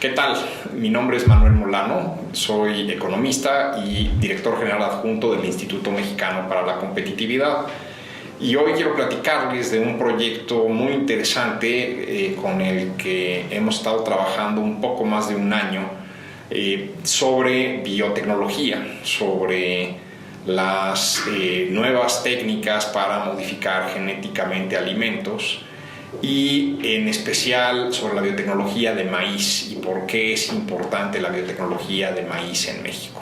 ¿Qué tal? Mi nombre es Manuel Molano, soy economista y director general adjunto del Instituto Mexicano para la Competitividad. Y hoy quiero platicarles de un proyecto muy interesante con el que hemos estado trabajando un poco más de un año sobre biotecnología, sobre las nuevas técnicas para modificar genéticamente alimentos y en especial sobre la biotecnología de maíz y por qué es importante la biotecnología de maíz en México.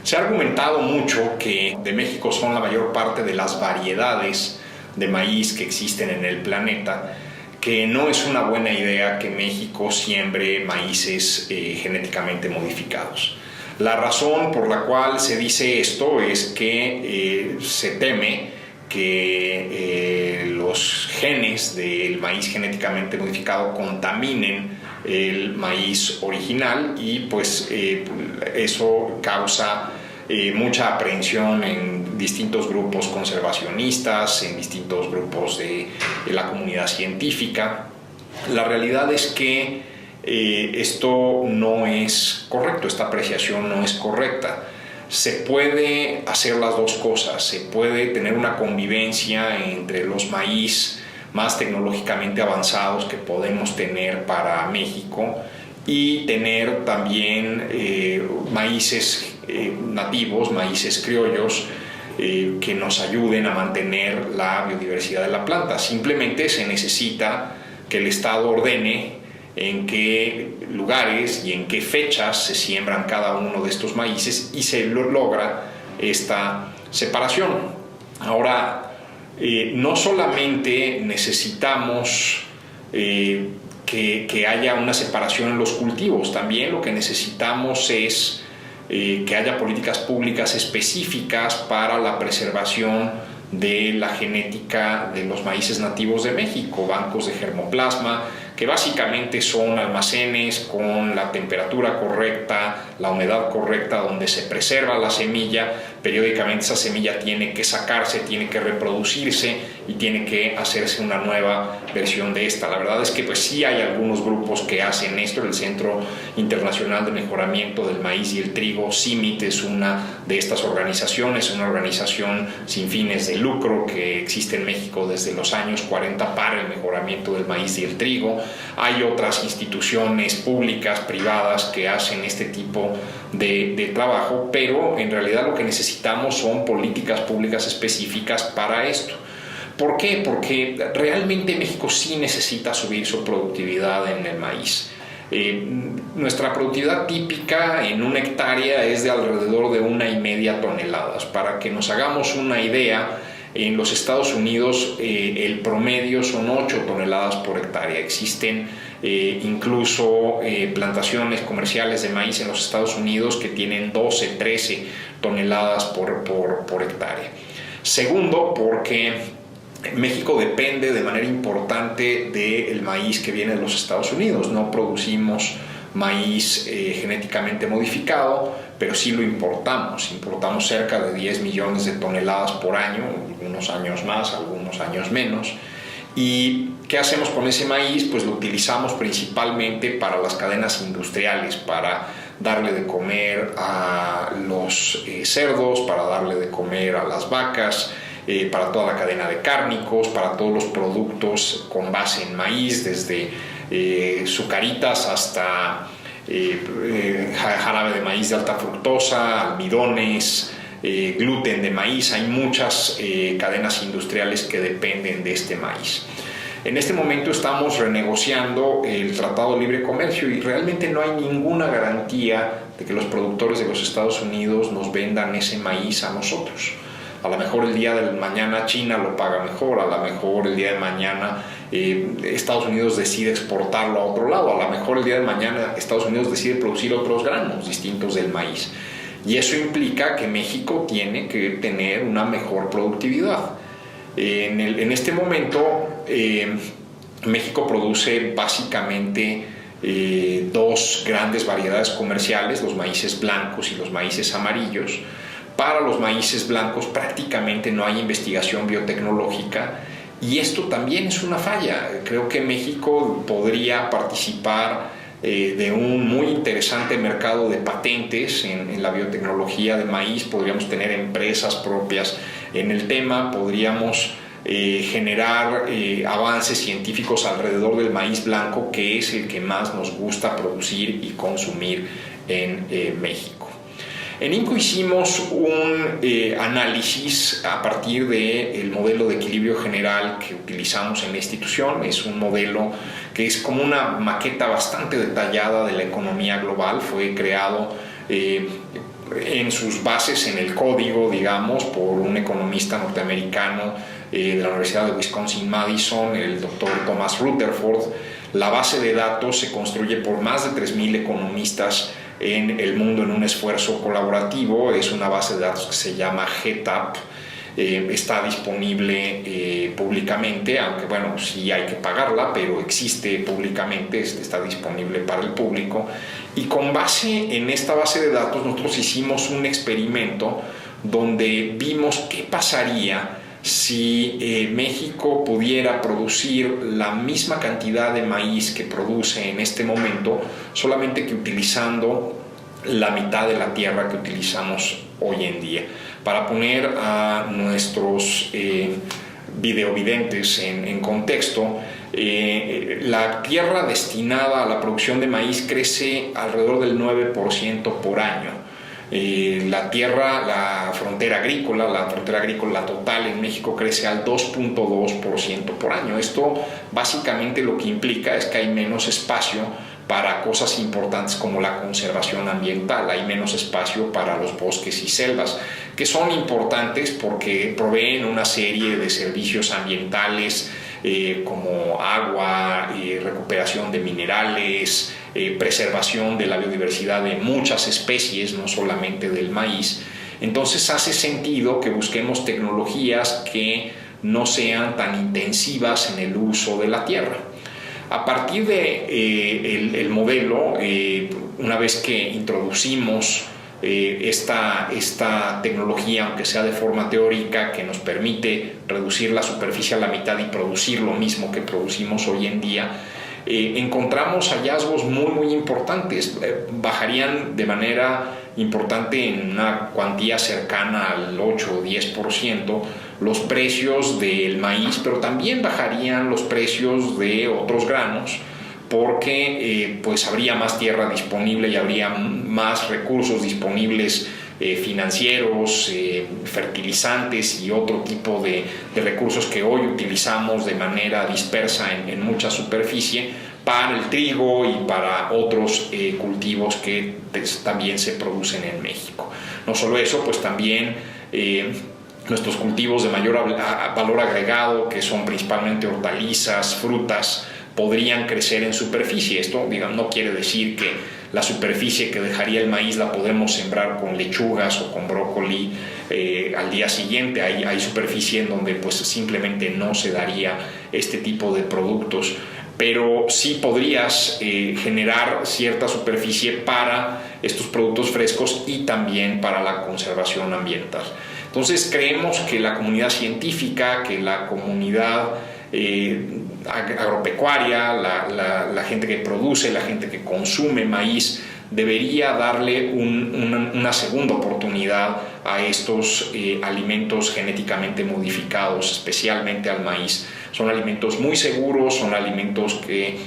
Se ha argumentado mucho que de México son la mayor parte de las variedades de maíz que existen en el planeta, que no es una buena idea que México siembre maíces genéticamente modificados. La razón por la cual se dice esto es que se teme que los genes del maíz genéticamente modificado contaminen el maíz original y pues eso causa mucha aprehensión en distintos grupos conservacionistas, en distintos grupos de la comunidad científica. La realidad es que esto no es correcto, esta apreciación no es correcta. Se puede hacer las dos cosas, se puede tener una convivencia entre los maíz más tecnológicamente avanzados que podemos tener para México y tener también maíces nativos, maíces criollos que nos ayuden a mantener la biodiversidad de la planta. Simplemente se necesita que el Estado ordene en qué lugares y en qué fechas se siembran cada uno de estos maíces y se logra esta separación. Ahora, no solamente necesitamos que haya una separación en los cultivos, también lo que necesitamos es que haya políticas públicas específicas para la preservación de la genética de los maíces nativos de México, bancos de germoplasma, que básicamente son almacenes con la temperatura correcta, la humedad correcta, donde se preserva la semilla. Periódicamente esa semilla tiene que sacarse, tiene que reproducirse y tiene que hacerse una nueva versión de esta. La verdad es que pues sí hay algunos grupos que hacen esto. El Centro Internacional de Mejoramiento del Maíz y el Trigo, CIMMYT, es una de estas organizaciones, una organización sin fines de lucro que existe en México desde los años 40 para el mejoramiento del maíz y el trigo. Hay otras instituciones públicas, privadas, que hacen este tipo de trabajo, pero en realidad lo que necesitamos son políticas públicas específicas para esto. ¿Por qué? Porque realmente México sí necesita subir su productividad en el maíz. Nuestra productividad típica en una hectárea es de alrededor de 1,5 toneladas. Para que nos hagamos una idea, en los Estados Unidos el promedio son 8 toneladas por hectárea. Existen incluso plantaciones comerciales de maíz en los Estados Unidos que tienen 12, 13 toneladas por hectárea. Segundo, porque México depende de manera importante del maíz que viene de los Estados Unidos. No producimos maíz genéticamente modificado, pero sí lo importamos. Importamos cerca de 10 millones de toneladas por año, algunos años más, algunos años menos. ¿Y qué hacemos con ese maíz? Pues lo utilizamos principalmente para las cadenas industriales, para darle de comer a los cerdos, para darle de comer a las vacas, para toda la cadena de cárnicos, para todos los productos con base en maíz, desde sucaritas hasta jarabe de maíz de alta fructosa, almidones, gluten de maíz. Hay muchas cadenas industriales que dependen de este maíz. En este momento estamos renegociando el Tratado de Libre Comercio y realmente no hay ninguna garantía de que los productores de los Estados Unidos nos vendan ese maíz a nosotros. A lo mejor el día de mañana China lo paga mejor, a lo mejor el día de mañana Estados Unidos decide exportarlo a otro lado, a lo mejor el día de mañana Estados Unidos decide producir otros granos distintos del maíz. Y eso implica que México tiene que tener una mejor productividad. En este momento México produce básicamente dos grandes variedades comerciales, los maíces blancos y los maíces amarillos. Para los maíces blancos prácticamente no hay investigación biotecnológica y esto también es una falla. Creo que México podría participar de un muy interesante mercado de patentes en la biotecnología de maíz. Podríamos tener empresas propias en el tema, podríamos generar avances científicos alrededor del maíz blanco, que es el que más nos gusta producir y consumir en México. En INCO hicimos un análisis a partir del modelo de equilibrio general que utilizamos en la institución. Es un modelo que es como una maqueta bastante detallada de la economía global. Fue creado en sus bases, en el código, digamos, por un economista norteamericano de la Universidad de Wisconsin-Madison, el doctor Thomas Rutherford. La base de datos se construye por más de 3,000 economistas en el mundo en un esfuerzo colaborativo. Es una base de datos que se llama GTAP. Está disponible públicamente, aunque bueno, sí hay que pagarla, pero existe públicamente, está disponible para el público. Y con base en esta base de datos nosotros hicimos un experimento donde vimos qué pasaría si México pudiera producir la misma cantidad de maíz que produce en este momento, solamente que utilizando la mitad de la tierra que utilizamos hoy en día. Para poner a nuestros videovidentes en contexto, la tierra destinada a la producción de maíz crece alrededor del 9% por año. La frontera agrícola total en México crece al 2.2% por año. Esto básicamente lo que implica es que hay menos espacio para cosas importantes como la conservación ambiental, hay menos espacio para los bosques y selvas, que son importantes porque proveen una serie de servicios ambientales como agua, recuperación de minerales, preservación de la biodiversidad de muchas especies, no solamente del maíz. Entonces hace sentido que busquemos tecnologías que no sean tan intensivas en el uso de la tierra. A partir de el modelo, una vez que introducimos esta tecnología, aunque sea de forma teórica, que nos permite reducir la superficie a la mitad y producir lo mismo que producimos hoy en día, encontramos hallazgos muy importantes. Bajarían de manera importante, en una cuantía cercana al 8 o 10%, los precios del maíz, pero también bajarían los precios de otros granos, porque pues habría más tierra disponible y habría más recursos disponibles, financieros, fertilizantes y otro tipo de recursos que hoy utilizamos de manera dispersa en mucha superficie, para el trigo y para otros cultivos que también se producen en México. No solo eso, pues también nuestros cultivos de mayor valor agregado, que son principalmente hortalizas, frutas, podrían crecer en superficie. Esto, digamos, no quiere decir que la superficie que dejaría el maíz la podemos sembrar con lechugas o con brócoli al día siguiente. Hay superficie en donde pues simplemente no se daría este tipo de productos, pero sí podrías generar cierta superficie para estos productos frescos y también para la conservación ambiental. Entonces creemos que la comunidad científica, que la comunidad agropecuaria, la gente que produce, la gente que consume maíz, debería darle una segunda oportunidad a estos alimentos genéticamente modificados, especialmente al maíz. Son alimentos muy seguros, son alimentos que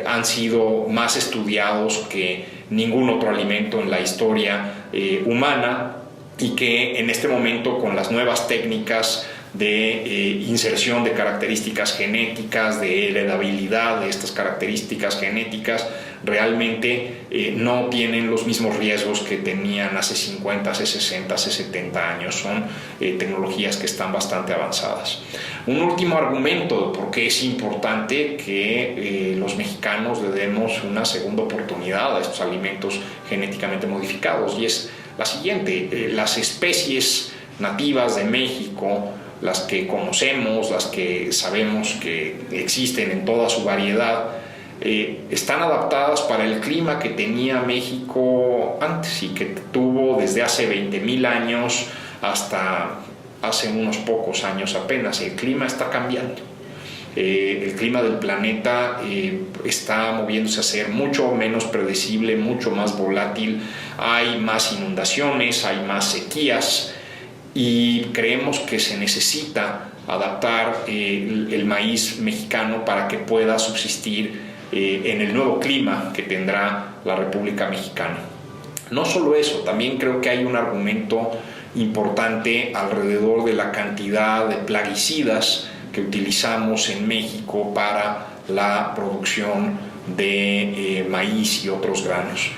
han sido más estudiados que ningún otro alimento en la historia humana, y que en este momento, con las nuevas técnicas de inserción de características genéticas, de heredabilidad de estas características genéticas, realmente no tienen los mismos riesgos que tenían hace 50, hace 60, hace 70 años. Son tecnologías que están bastante avanzadas. Un último argumento de por qué es importante que los mexicanos le demos una segunda oportunidad a estos alimentos genéticamente modificados, y es la siguiente: las especies nativas de México, las que conocemos, las que sabemos que existen en toda su variedad, están adaptadas para el clima que tenía México antes y que tuvo desde hace 20,000 años hasta hace unos pocos años apenas. El clima está cambiando. El clima del planeta está moviéndose a ser mucho menos predecible, mucho más volátil. Hay más inundaciones, hay más sequías y creemos que se necesita adaptar el maíz mexicano para que pueda subsistir en el nuevo clima que tendrá la República Mexicana. No solo eso, también creo que hay un argumento importante alrededor de la cantidad de plaguicidas que utilizamos en México para la producción de maíz y otros granos.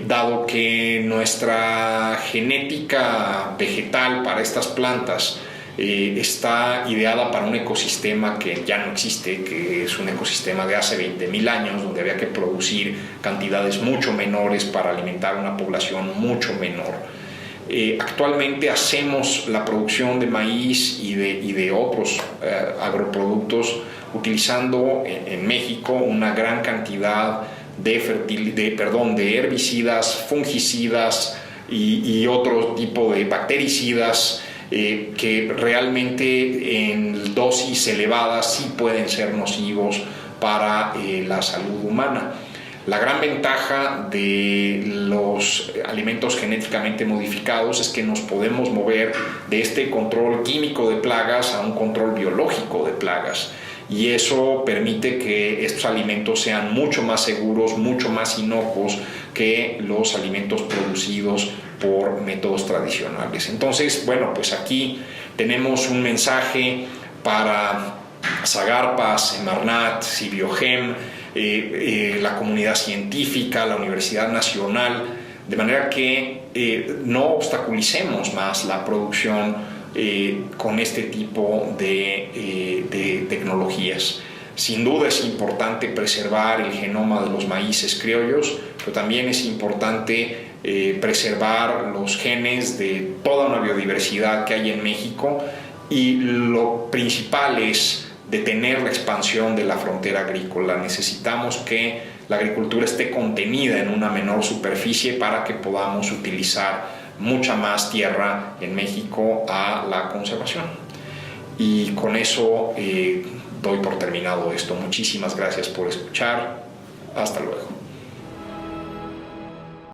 Dado que nuestra genética vegetal para estas plantas está ideada para un ecosistema que ya no existe, que es un ecosistema de hace 20.000 años, donde había que producir cantidades mucho menores para alimentar una población mucho menor. Actualmente hacemos la producción de maíz y de otros agroproductos utilizando en México una gran cantidad de herbicidas, fungicidas y otro tipo de bactericidas que realmente en dosis elevadas sí pueden ser nocivos para la salud humana. La gran ventaja de los alimentos genéticamente modificados es que nos podemos mover de este control químico de plagas a un control biológico de plagas. Y eso permite que estos alimentos sean mucho más seguros, mucho más inocuos que los alimentos producidos por métodos tradicionales. Entonces, bueno, pues aquí tenemos un mensaje para Zagarpa, Semarnat, Cibiogem, la comunidad científica, la Universidad Nacional, de manera que no obstaculicemos más la producción con este tipo de tecnologías. Sin duda es importante preservar el genoma de los maíces criollos, pero también es importante preservar los genes de toda una biodiversidad que hay en México, y lo principal es detener la expansión de la frontera agrícola. Necesitamos que la agricultura esté contenida en una menor superficie para que podamos utilizar mucha más tierra en México a la conservación. Y con eso doy por terminado esto. Muchísimas gracias por escuchar. Hasta luego.